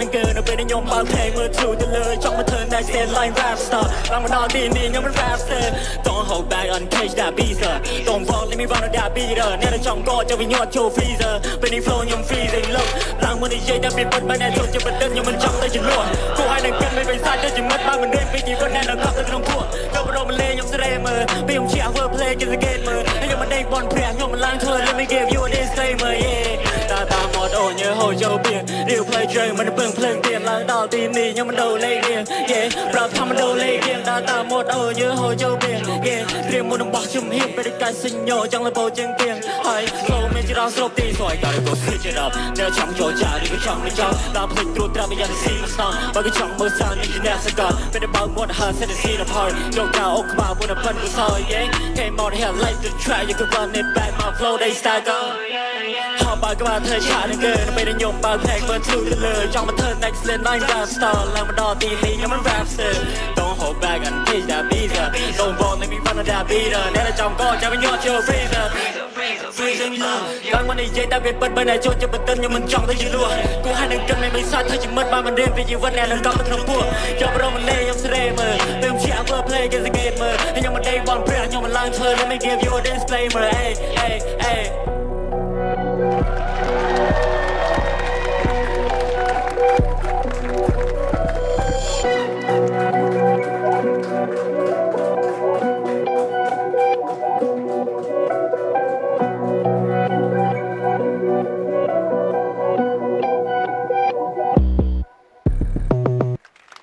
នឹងកើនៅពេលដែលខ្ញុំបើកភ្លេងមើល true ទៅលើចង់មក turn that stand like rap star ឡើងមកដល់ទីនេះខ្ញុំមិន rap star Don't hold back on cage that beater Don't fall let me run on that beater អ្នកដែលចង់កោចូលវិញញាត់ចូល freezer ពេលនេះ flow ខ្ញុំ freezing low ឡើងមកនិយាយតែពីពិតមិនដែលចូលជាប្រឌិតខ្ញុំមិនចង់ទៅជាលួគួរឲ្យនឹងកិនមិនបិសាចទៅជាមិត្តបើមិនរៀនពីជីវិតអ្នកនៅកប់ទៅក្នុងភក់ចូលបរមលេខ្ញុំស្រែមើលពេលខ្ញុំជា over play គេសង្កេតមើលខ្ញុំមិនដេកបនព្រះខ្ញុំមិនឡើងធ្វើ Let me give you a disclaimer yeah តាមកអូនញើហូចចូលពីរៀវ play train មិនពឹងភ្លើងទៀនឡើងដល់ទីនេះខ្ញុំមិនដូរលេខរៀង yeah ប្រាប់ថាមិនដូរលេខរៀងតាមកអូនញើហូចចូលពី yeah ត្រៀមមុននឹងបោះជំហៀបពេលកាច់សិញញចង់លបោជាងទៀងហើយ flow មានជាដល់ស្រុកទីស្រួយក៏ទៅ switch it up អ្នកចង់ចូលចាឬក៏ចង់មិនចង់ដល់ភ្លេចត្រួតត្រាមិនយ៉ាងស៊ីមកស្នងបើក៏ចង់មើលសាននេះអ្នកសកលពេលបើមាត់ហើសិនស៊ីដល់ part យកកៅអុកខ្មៅមុននឹងប៉ិនក៏សោយ yeah came out here like the track you can run it back my flow they start go ហបបើក្បាលធ្វើឆានឹងកើនៅពេលដែលខ្ញុំបើក track មើល true ទៅលើចង់មក turn next line line rap star ឡើងមកដល់ទីនេះខ្ញុំមិន rap star Don't hold back and cage that beater Don't fall let me run on that beater អ្នកដែលចង់កោចាំវិញញាត់ចូល freezer freezing low ឡើងមកនិយាយតែវាពិតបើតែចូលជាបន្ទិនខ្ញុំមិនចង់ទៅជាលួគួរឲ្យនឹងកិនមិនសាច់ធ្វើជាមិត្តបើមិនរៀនពីជីវិតអ្នកនឹងកប់ទៅក្នុងពួកយកបរមលេខ្ញុំស្រែមើលពេលខ្ញុំជា over play គេសង្កេតមើលខ្ញុំមិនដេកបនព្រះខ្ញុំមិនឡើងធ្វើ Let me give you a disclaimer hey hey hey